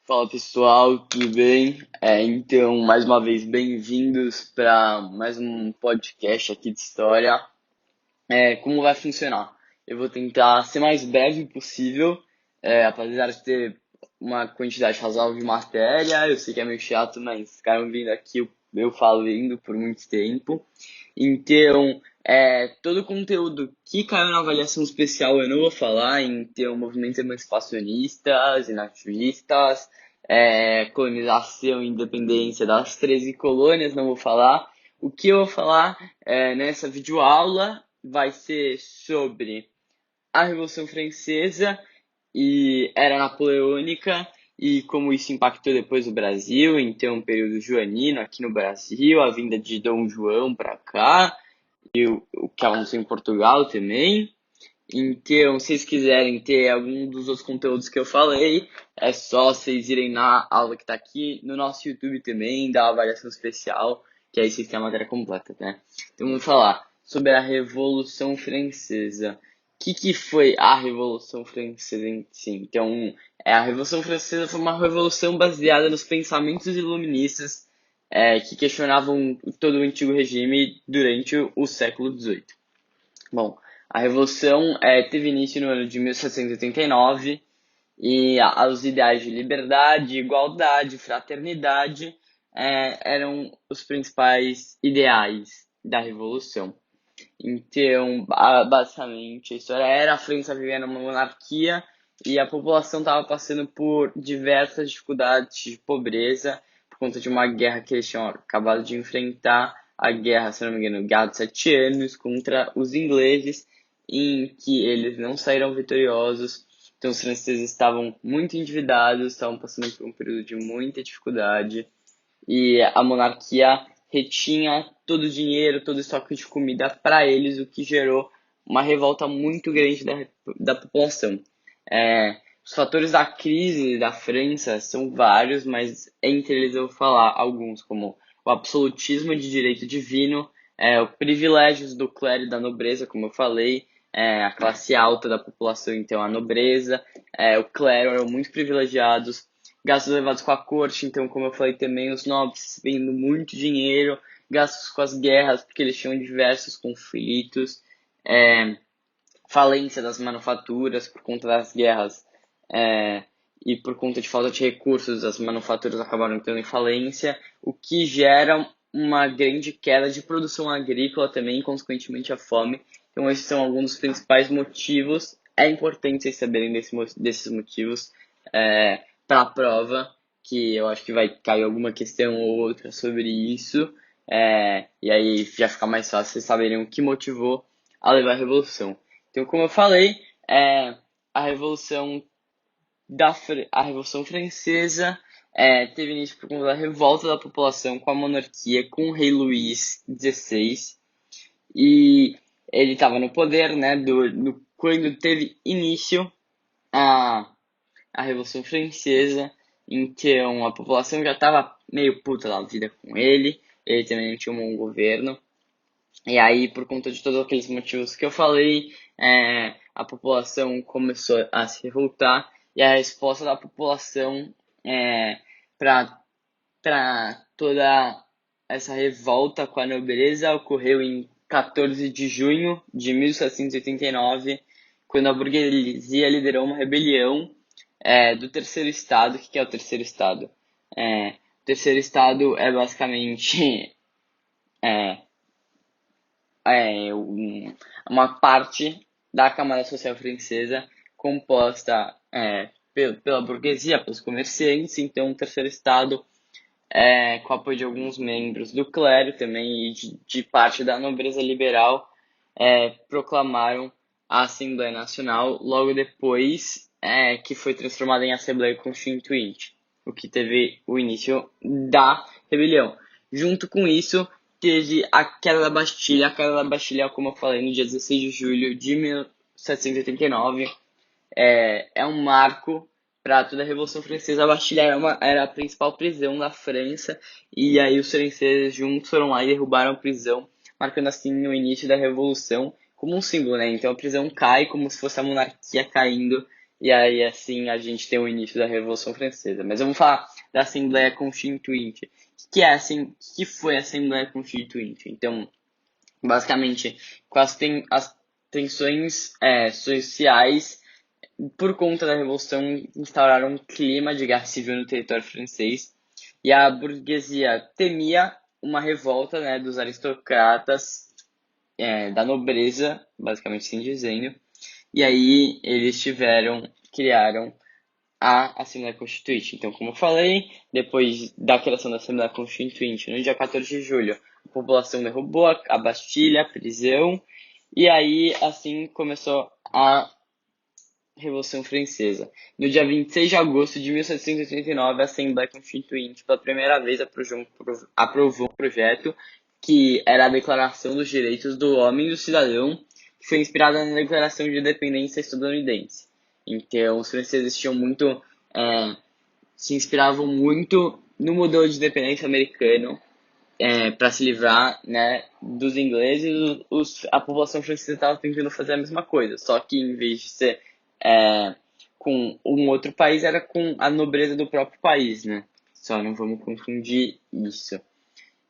Fala pessoal, tudo bem? Então, mais uma vez, bem-vindos para mais um podcast aqui de história. Como vai funcionar? Eu vou tentar ser mais breve possível, apesar de ter uma quantidade razoável de matéria. Eu sei que é meio chato, mas ficaram vindo aqui eu falando por muito tempo. Então, todo o conteúdo que caiu na avaliação especial eu não vou falar, então, movimentos emancipacionistas, inativistas, colonização e independência das 13 colônias, não vou falar. O que eu vou falar nessa videoaula vai ser sobre a Revolução Francesa e Era Napoleônica e como isso impactou depois o Brasil, então um período joanino aqui no Brasil, a vinda de Dom João para cá, e o que aconteceu em Portugal também. Então, se vocês quiserem ter algum dos outros conteúdos que eu falei, é só vocês irem na aula que está aqui no nosso YouTube também, da avaliação especial, que aí vocês têm a matéria completa, né? Então, vamos falar sobre a Revolução Francesa. O que foi a Revolução Francesa em si? Então, a Revolução Francesa foi uma revolução baseada nos pensamentos iluministas que questionavam todo o antigo regime durante o século XVIII. Bom, a Revolução teve início no ano de 1789 e os ideais de liberdade, igualdade, fraternidade eram os principais ideais da Revolução. Então, basicamente, a história era a França vivendo uma monarquia e a população estava passando por diversas dificuldades de pobreza por conta de uma guerra que eles tinham acabado de enfrentar, a guerra, se não me engano, Guerra dos 7 Anos contra os ingleses, em que eles não saíram vitoriosos. Então, os franceses estavam muito endividados, estavam passando por um período de muita dificuldade e a monarquia retinha todo o dinheiro, todo o estoque de comida para eles, o que gerou uma revolta muito grande da população. Os fatores da crise da França são vários, mas entre eles eu vou falar alguns, como o absolutismo de direito divino, os privilégios do clero e da nobreza, como eu falei, a classe alta da população, então a nobreza, o clero eram muito privilegiados, gastos levados com a corte, então, como eu falei também, os nobres vendendo muito dinheiro, gastos com as guerras, porque eles tinham diversos conflitos, falência das manufaturas por conta das guerras, e por conta de falta de recursos, as manufaturas acabaram entrando em falência, o que gera uma grande queda de produção agrícola também, e consequentemente a fome. Então, esses são alguns dos principais motivos. É importante vocês saberem desses motivos para a prova, que eu acho que vai cair alguma questão ou outra sobre isso, e aí já fica mais fácil vocês saberem o que motivou a levar a Revolução. Então, como eu falei, a Revolução a Revolução Francesa teve início por conta da revolta da população com a monarquia, com o rei Luís XVI, e ele estava no poder, né, quando teve início a a Revolução Francesa, então a população já estava meio puta da vida com ele também não tinha um bom governo, e aí por conta de todos aqueles motivos que eu falei, a população começou a se revoltar, e a resposta da população para toda essa revolta com a nobreza ocorreu em 14 de junho de 1789, quando a burguesia liderou uma rebelião do terceiro estado. O que é o terceiro estado? O terceiro estado é basicamente é, uma parte da Câmara Social Francesa composta pela burguesia, pelos comerciantes. Então, o terceiro estado, com o apoio de alguns membros do clero também e de parte da nobreza liberal, proclamaram a Assembleia Nacional logo depois que foi transformada em Assembleia Constituinte, o que teve o início da rebelião. Junto com isso, teve a queda da Bastilha. A queda da Bastilha, como eu falei, no dia 16 de julho de 1789, é um marco para toda a Revolução Francesa. A Bastilha era a principal prisão da França, e aí os franceses juntos foram lá e derrubaram a prisão, marcando assim o início da Revolução como um símbolo, né? Então a prisão cai como se fosse a monarquia caindo, e aí assim a gente tem o início da Revolução Francesa. Mas eu vou falar da Assembleia Constituinte. O que é assim, o que foi a Assembleia Constituinte? Então, basicamente, com as tensões sociais por conta da Revolução, instauraram um clima de guerra civil no território francês e a burguesia temia uma revolta, né, dos aristocratas, da nobreza, basicamente assim dizendo, e aí eles criaram a Assembleia Constituinte. Então, como eu falei, depois da criação da Assembleia Constituinte, no dia 14 de julho, a população derrubou a Bastilha, a prisão, e aí assim começou a Revolução Francesa. No dia 26 de agosto de 1789, a Assembleia Constituinte, pela primeira vez, aprovou um projeto que era a Declaração dos Direitos do Homem e do Cidadão, que foi inspirada na Declaração de Independência estadunidense. Então, os franceses se inspiravam muito no modelo de independência americano para se livrar, né, dos ingleses. A população francesa estava tentando fazer a mesma coisa, só que em vez de ser com um outro país, era com a nobreza do próprio país, né? Só não vamos confundir isso.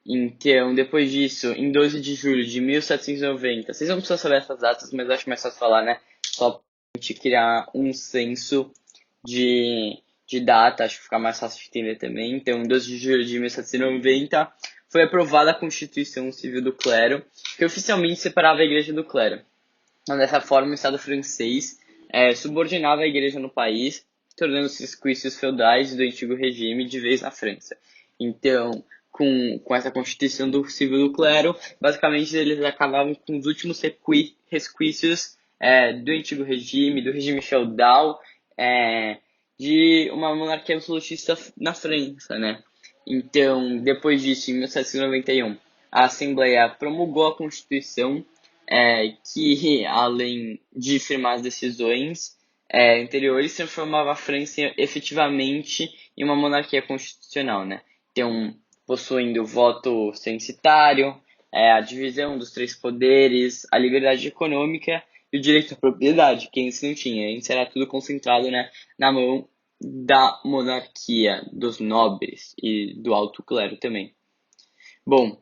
Então, depois disso, em 12 de julho de 1790, vocês não precisam saber essas datas, mas eu acho mais fácil falar, né? Só pra gente criar um senso de data, acho que fica mais fácil de entender também. Então, em 12 de julho de 1790, foi aprovada a Constituição Civil do Clero, que oficialmente separava a Igreja do Clero. Então, dessa forma, o Estado francês subordinava a Igreja no país, tornando os resquícios feudais do antigo regime de vez na França. Então, com essa Constituição do Civil do Clero, basicamente eles acabavam com os últimos resquícios do antigo regime, do regime feudal, de uma monarquia absolutista na França, né? Então, depois disso, em 1791, a Assembleia promulgou a Constituição, que, além de firmar as decisões anteriores, transformava a França efetivamente em uma monarquia constitucional, né? Então, possuindo o voto censitário, a divisão dos três poderes, a liberdade econômica e o direito à propriedade, que antes não tinha. Isso era tudo concentrado, né, na mão da monarquia, dos nobres e do alto clero também. Bom,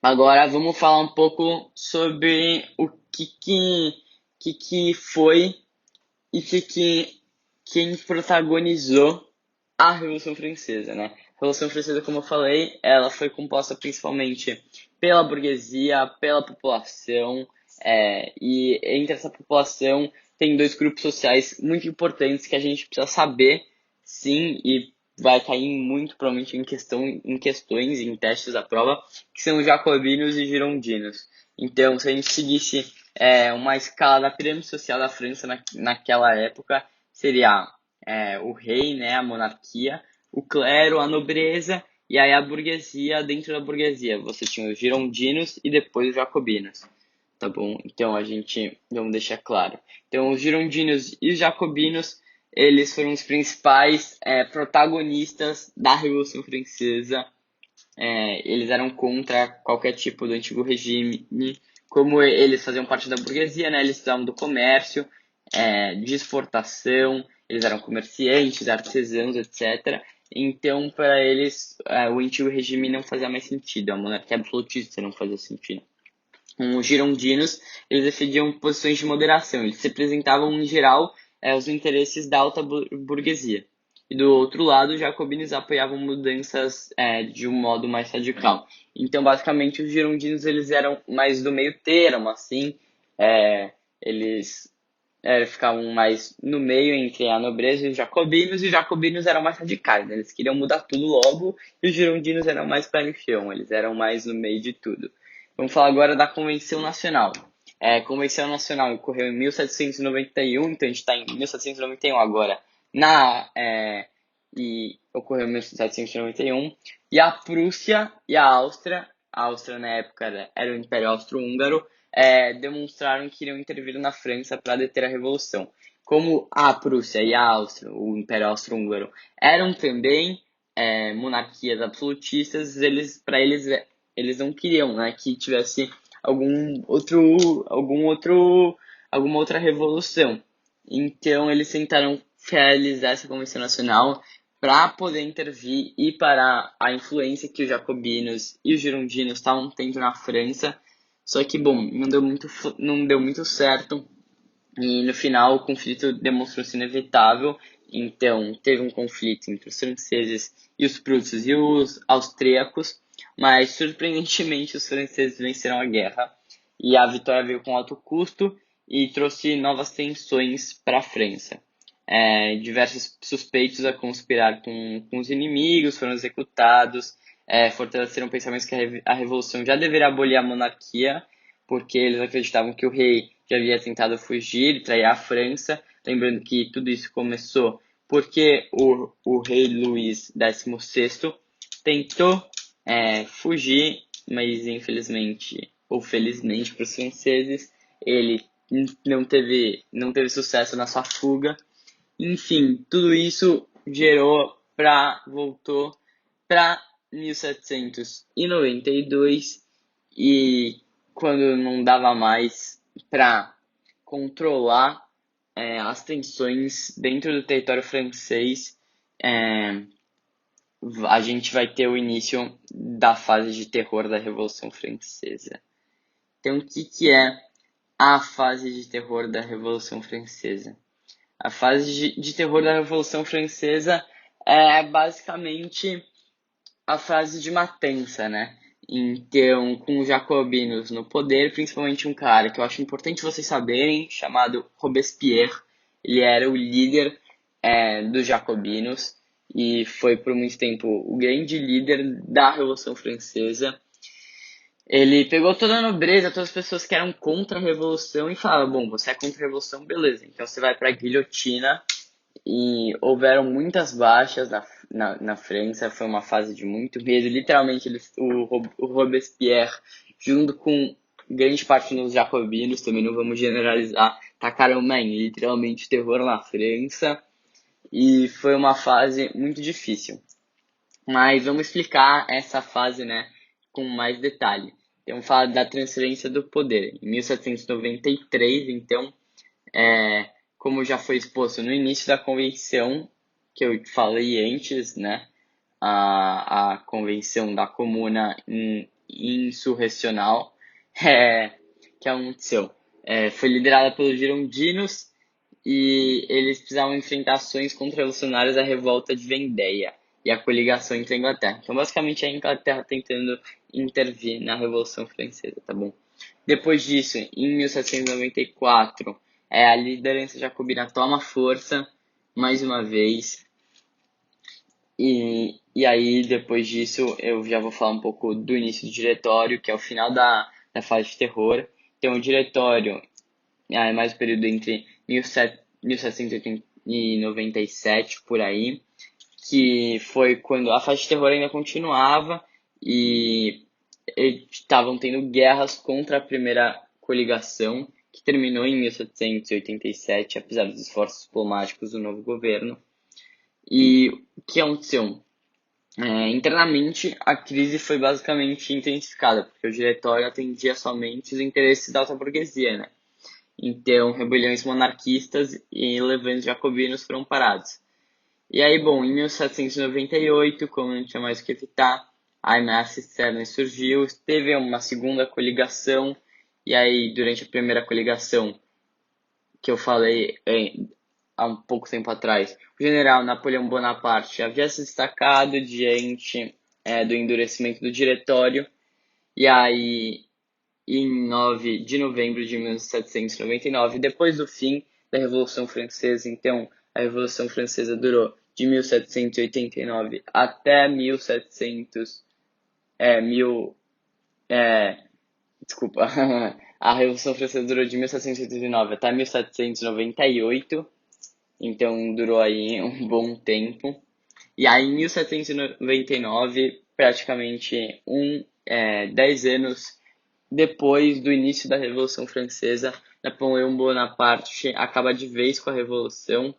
agora vamos falar um pouco sobre o que foi e quem protagonizou a Revolução Francesa, né? A Revolução Francesa, como eu falei, ela foi composta principalmente pela burguesia, pela população, e entre essa população tem dois grupos sociais muito importantes que a gente precisa saber, sim, e vai cair muito provavelmente em questões, em testes da prova, que são os jacobinos e girondinos. Então, se a gente seguisse uma escala da pirâmide social da França naquela época, seria o rei, né, a monarquia, o clero, a nobreza, e aí a burguesia. Dentro da burguesia você tinha os girondinos e depois os jacobinos, tá bom? Então vamos deixar claro. Então os girondinos e os jacobinos, eles foram os principais protagonistas da Revolução Francesa. Eles eram contra qualquer tipo do antigo regime. Como eles faziam parte da burguesia, né, eles precisavam do comércio, de exportação, eles eram comerciantes, artesãos, etc. Então, para eles, o antigo regime não fazia mais sentido, a monarquia absolutista não fazia sentido. Os girondinos, eles defendiam posições de moderação, eles representavam, em geral, os interesses da alta burguesia. E do outro lado, os jacobinos apoiavam mudanças de um modo mais radical. Então, basicamente, os girondinos eles eram mais do meio termo, assim, eles ficavam mais no meio entre a nobreza e os jacobinos eram mais radicais, né? Eles queriam mudar tudo logo, e os girondinos eram mais pé no chão, eles eram mais no meio de tudo. Vamos falar agora da Convenção Nacional. A Convenção Nacional ocorreu em 1791, então a gente está em 1791 agora, e ocorreu em 1791, e a Prússia e a Áustria na época era o Império Austro-Húngaro, demonstraram que iriam intervir na França para deter a Revolução. Como a Prússia e a Áustria, o Império Austro-Húngaro, eram também monarquias absolutistas, eles não queriam, né, que tivesse alguma outra revolução. Então eles tentaram realizar essa convenção nacional para poder intervir e parar a influência que os jacobinos e os girondinos estavam tendo na França. Só que, bom, não deu muito certo e no final o conflito demonstrou-se inevitável. Então teve um conflito entre os franceses e os prussos e os austríacos, mas surpreendentemente os franceses venceram a guerra e a vitória veio com alto custo e trouxe novas tensões para a França. Diversos suspeitos a conspirar com os inimigos foram executados, fortaleceram pensamentos que a revolução já deveria abolir a monarquia, porque eles acreditavam que o rei já havia tentado fugir e trair a França. Lembrando que tudo isso começou porque o rei Luís XVI tentou fugir, mas infelizmente ou felizmente para os franceses, ele não teve sucesso na sua fuga. Enfim, tudo isso voltou para 1792 e quando não dava mais para controlar as tensões dentro do território francês, é, a gente vai ter o início da fase de terror da Revolução Francesa. Então, o que é a fase de terror da Revolução Francesa? A fase de terror da Revolução Francesa é basicamente a fase de matança, né? Então, com os jacobinos no poder, principalmente um cara que eu acho importante vocês saberem, chamado Robespierre. Ele era o líder dos jacobinos e foi por muito tempo o grande líder da Revolução Francesa. Ele pegou toda a nobreza, todas as pessoas que eram contra a Revolução e falava, bom, você é contra a Revolução, beleza, então você vai para a guilhotina. E houveram muitas baixas na França, foi uma fase de muito medo. Literalmente, o Robespierre, junto com grande parte dos jacobinos, também não vamos generalizar, tacaram literalmente terror na França. E foi uma fase muito difícil. Mas vamos explicar essa fase, né, com mais detalhe. Então, fala da transferência do poder. Em 1793, então, como já foi exposto no início da convenção, que eu falei antes, né? A convenção da Comuna Insurrecional, que aconteceu. Foi liderada pelos girondinos e eles precisavam enfrentar ações contra-revolucionárias da revolta de Vendéia e a coligação entre a Inglaterra. Então, basicamente, a Inglaterra tentando intervir na Revolução Francesa, tá bom? Depois disso, em 1794, a liderança jacobina toma força, mais uma vez. E aí, depois disso, eu já vou falar um pouco do início do diretório, que é o final da fase de terror. Então, o diretório é mais o período entre 1780 e 97, por aí, que foi quando a fase de terror ainda continuava e estavam tendo guerras contra a primeira coligação, que terminou em 1787, apesar dos esforços diplomáticos do novo governo. E o que aconteceu? Internamente, a crise foi basicamente intensificada, porque o diretório atendia somente os interesses da alta burguesia, né? Então, rebeliões monarquistas e levantes jacobinos foram parados. E aí, bom, em 1798, como não tinha mais o que evitar, a ameaça externa surgiu, teve uma segunda coligação, e aí, durante a primeira coligação, que eu falei há um pouco tempo atrás, o general Napoleão Bonaparte havia se destacado diante do endurecimento do diretório, e aí, em 9 de novembro de 1799, depois do fim da Revolução Francesa, então, a Revolução Francesa durou de 1789 até 1700, mil, desculpa, a Revolução Francesa durou de 1789 até 1798, então durou aí um bom tempo. E aí em 1799, praticamente 10 anos depois do início da Revolução Francesa, Napoleão Bonaparte acaba de vez com a Revolução,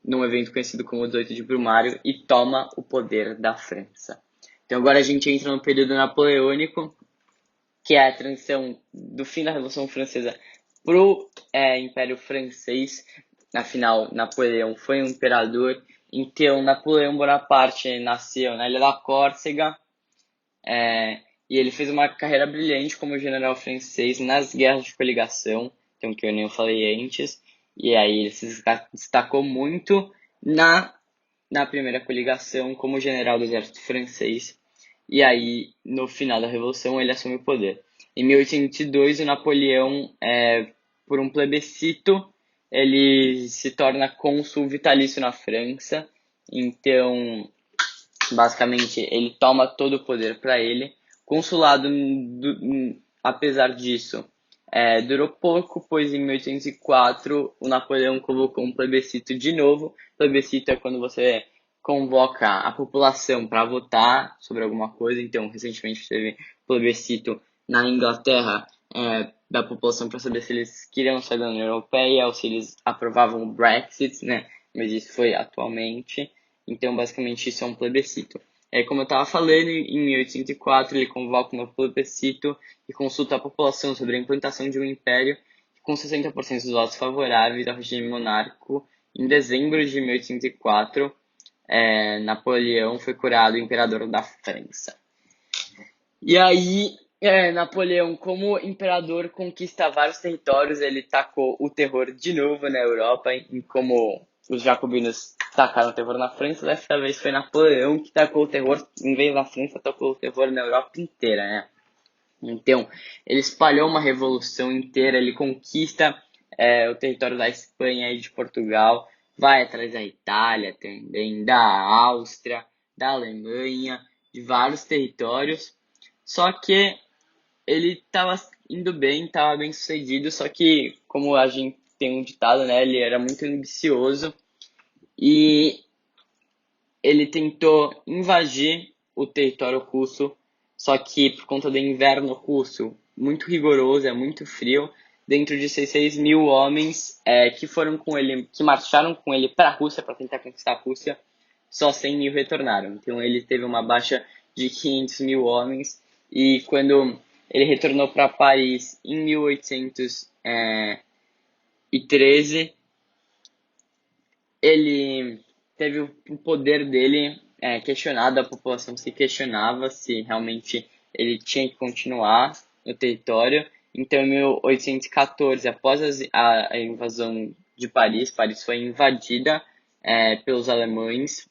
num evento conhecido como 18 de Brumário, e toma o poder da França. Então agora a gente entra no período napoleônico, que é a transição do fim da Revolução Francesa para o Império Francês. Afinal, Napoleão foi um imperador. Então, Napoleão Bonaparte nasceu na Ilha da Córcega, e ele fez uma carreira brilhante como general francês nas guerras de coligação, então que eu nem falei antes. E aí ele se destacou muito na, na primeira coligação como general do exército francês. E aí, no final da Revolução, ele assume o poder. Em 1802, o Napoleão, por um plebiscito, ele se torna cônsul vitalício na França. Então, basicamente, ele toma todo o poder para ele. Consulado, apesar disso, durou pouco, pois em 1804 o Napoleão convocou um plebiscito de novo. Plebiscito é quando você convoca a população para votar sobre alguma coisa. Então, recentemente teve plebiscito na Inglaterra, da população para saber se eles queriam sair da União Europeia ou se eles aprovavam o Brexit, né? Mas isso foi atualmente. Então, basicamente, isso é um plebiscito. Como eu estava falando, em 1804 ele convoca um plebiscito e consulta a população sobre a implantação de um império com 60% dos votos favoráveis ao regime monárquico. Em dezembro de 1804, Napoleão foi coroado imperador da França. E aí, Napoleão, como imperador, conquista vários territórios. Ele tacou o terror de novo na Europa, e como os jacobinos tacaram o terror na França, dessa vez foi Napoleão que tacou o terror, em vez da França, tacou o terror na Europa inteira, né? Então, ele espalhou uma revolução inteira, ele conquista o território da Espanha e de Portugal, vai atrás da Itália também, da Áustria, da Alemanha, de vários territórios. Só que ele estava indo bem, estava bem sucedido, só que, como a gente tem um ditado, né, ele era muito ambicioso e ele tentou invadir o território russo, só que por conta do inverno russo muito rigoroso, é muito frio, dentro de 6 mil homens que foram com ele, que marcharam com ele para a Rússia para tentar conquistar a Rússia, só 100 mil retornaram. Então ele teve uma baixa de 500 mil homens e quando ele retornou para Paris em 1813, ele teve o poder dele questionado, a população se questionava se realmente ele tinha que continuar no território. Então, em 1814, após a invasão de Paris, Paris foi invadida pelos alemães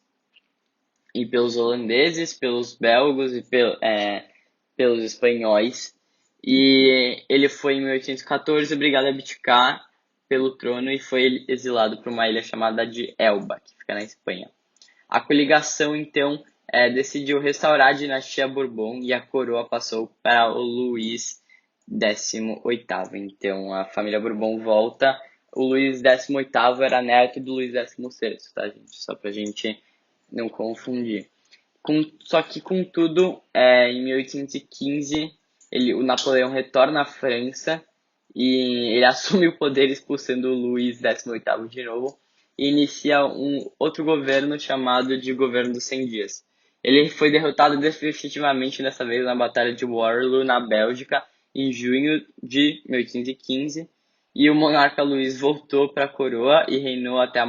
e pelos holandeses, pelos belgas e pelos espanhóis. E ele foi, em 1814, obrigado a abdicar pelo trono e foi exilado para uma ilha chamada de Elba, que fica na Espanha. A coligação, então, decidiu restaurar a dinastia Bourbon e a coroa passou para o Luís XVIII. Então, a família Bourbon volta. O Luís XVIII era neto do Luís XVI, tá, gente? Só pra gente não confundir. Só que, contudo, em 1815, o Napoleão retorna à França e ele assume o poder expulsando o Luís XVIII de novo e inicia um outro governo chamado de Governo dos 100 Dias. Ele foi derrotado definitivamente dessa vez na Batalha de Waterloo, na Bélgica, em junho de 1815, e o monarca Luís voltou para a coroa e reinou até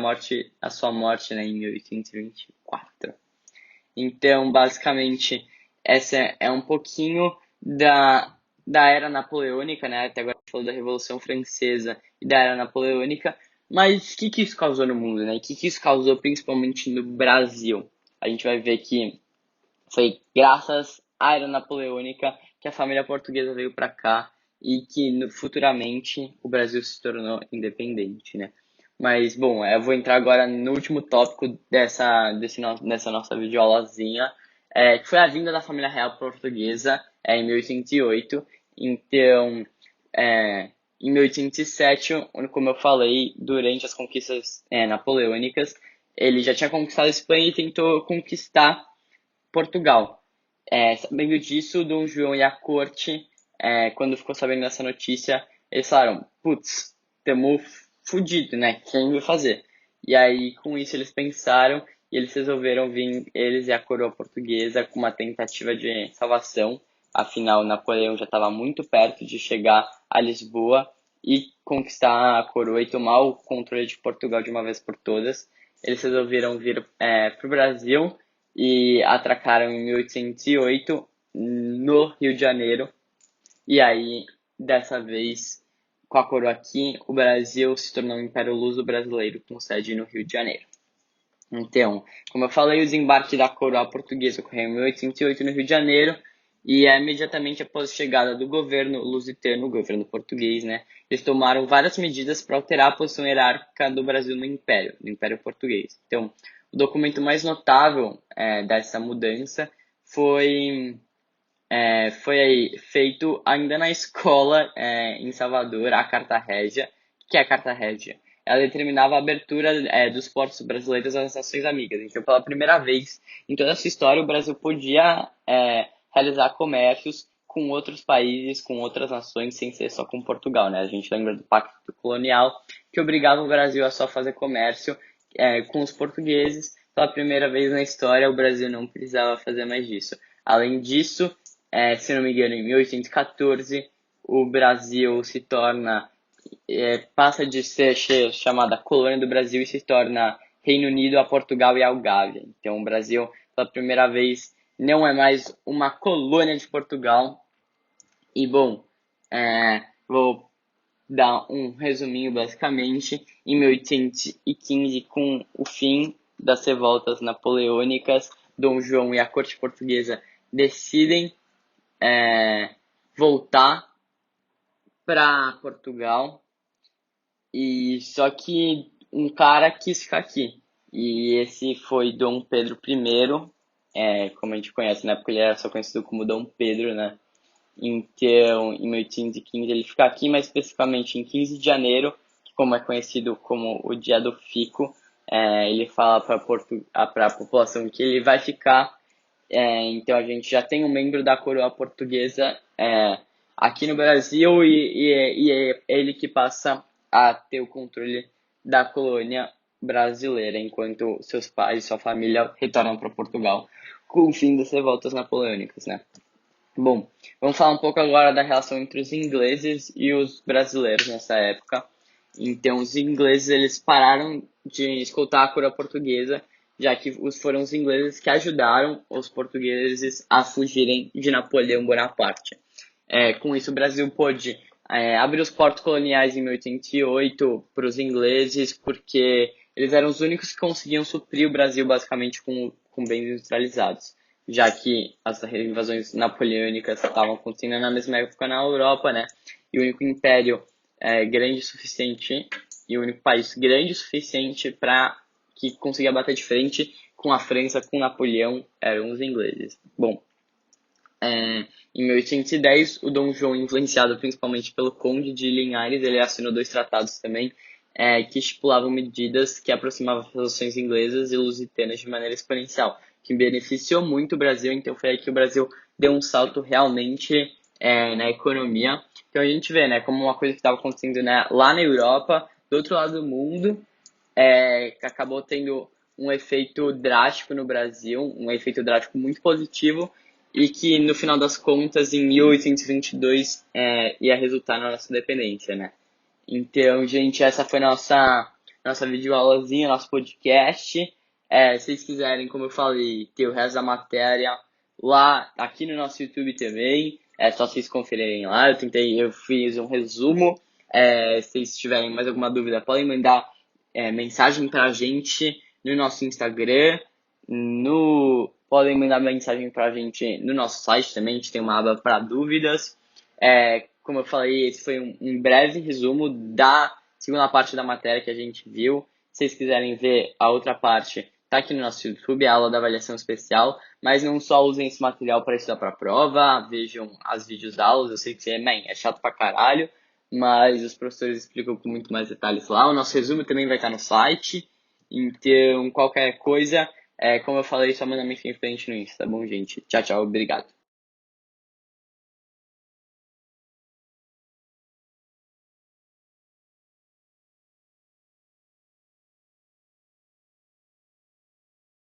a sua morte, né, em 1824. Então, basicamente, essa é um pouquinho da era napoleônica, né? Até agora a gente falou da Revolução Francesa e da era napoleônica, mas o que isso causou no mundo, né? O que isso causou principalmente no Brasil? A gente vai ver que foi graças à era napoleônica que a família portuguesa veio para cá e que futuramente o Brasil se tornou independente, né? Mas, bom, eu vou entrar agora no último tópico dessa nossa videoaulazinha, que foi a vinda da família real portuguesa em 1808. Então, em 1807, como eu falei, durante as conquistas napoleônicas, ele já tinha conquistado a Espanha e tentou conquistar Portugal. Sabendo disso, Dom João e a corte, quando ficou sabendo dessa notícia, eles falaram, putz, tamo fudido, né? Quem vai fazer? E aí, com isso, eles pensaram e eles resolveram vir, eles e a coroa portuguesa, com uma tentativa de salvação. Afinal, Napoleão já estava muito perto de chegar a Lisboa e conquistar a coroa e tomar o controle de Portugal de uma vez por todas, eles resolveram vir para o Brasil e atracaram em 1808 no Rio de Janeiro. E aí, dessa vez, com a coroa aqui, o Brasil se tornou um Império Luso-Brasileiro com sede no Rio de Janeiro. Então, como eu falei, o desembarque da coroa portuguesa ocorreu em 1808 no Rio de Janeiro e imediatamente após a chegada do governo lusitano, o governo português, né, eles tomaram várias medidas para alterar a posição hierárquica do Brasil no Império Português. Então, o documento mais notável dessa mudança foi foi aí feito ainda na escola em Salvador, a Carta Régia. O que é a Carta Régia? Ela determinava a abertura dos portos brasileiros às nações amigas. Então, pela primeira vez em toda essa história, o Brasil podia realizar comércios com outros países, com outras nações, sem ser só com Portugal, né? A gente lembra do Pacto Colonial, que obrigava o Brasil a só fazer comércio com os portugueses. Pela primeira vez na história, o Brasil não precisava fazer mais disso. Além disso, se não me engano, em 1814, o Brasil se torna, passa de ser chamada colônia do Brasil e se torna Reino Unido a Portugal e ao Gávea. Então, o Brasil, pela primeira vez, não é mais uma colônia de Portugal. E, bom, vou dar um resuminho, basicamente. Em 1815, com o fim das revoltas napoleônicas, Dom João e a corte portuguesa decidem voltar para Portugal e só que um cara quis ficar aqui e esse foi Dom Pedro I, como a gente conhece, na época ele era só conhecido como Dom Pedro, né? Então, em 1815 ele fica aqui, mais especificamente em 15 de janeiro, que como é conhecido como o Dia do Fico, ele fala para a população que ele vai ficar. Então a gente já tem um membro da coroa portuguesa aqui no Brasil e é ele que passa a ter o controle da colônia brasileira, enquanto seus pais e sua família retornam para Portugal com o fim das revoltas napoleônicas, né? Bom, vamos falar um pouco agora da relação entre os ingleses e os brasileiros nessa época. Então, os ingleses eles pararam de escoltar a coroa portuguesa, já que foram os ingleses que ajudaram os portugueses a fugirem de Napoleão Bonaparte. Com isso, o Brasil pôde abrir os portos coloniais em 1808 para os ingleses, porque eles eram os únicos que conseguiam suprir o Brasil basicamente com bens industrializados, já que as invasões napoleônicas estavam acontecendo na mesma época na Europa, né? E o único império grande o suficiente e o único país grande o suficiente para que conseguia bater de frente com a França, com Napoleão, eram os ingleses. Bom, em 1810, o Dom João, influenciado principalmente pelo Conde de Linhares, ele assinou dois tratados também que estipulavam medidas que aproximavam as relações inglesas e lusitanas de maneira exponencial, que beneficiou muito o Brasil. Então foi aí que o Brasil deu um salto realmente na economia. Então a gente vê, né, como uma coisa que estava acontecendo, né, lá na Europa, do outro lado do mundo, que acabou tendo um efeito drástico no Brasil, um efeito drástico muito positivo, e que no final das contas, em 1822, ia resultar na nossa independência, né? Então, gente, essa foi nossa videoaulazinha, nosso podcast. Se vocês quiserem, como eu falei, ter o resto da matéria lá, aqui no nosso YouTube também, é só vocês conferirem lá. Eu fiz um resumo. Se vocês tiverem mais alguma dúvida, podem mandar mensagem pra gente no nosso Instagram, podem mandar mensagem pra gente no nosso site também, a gente tem uma aba para dúvidas. Como eu falei, esse foi um breve resumo da segunda parte da matéria que a gente viu. Se vocês quiserem ver a outra parte, tá aqui no nosso YouTube, a aula da avaliação especial. Mas não só usem esse material para estudar para a prova, vejam as videoaulas. Eu sei que é chato pra caralho, mas os professores explicam com muito mais detalhes lá. O nosso resumo também vai estar no site. Então, qualquer coisa, como eu falei, só manda mensagem pra gente no Insta, tá bom, gente? Tchau, tchau, obrigado.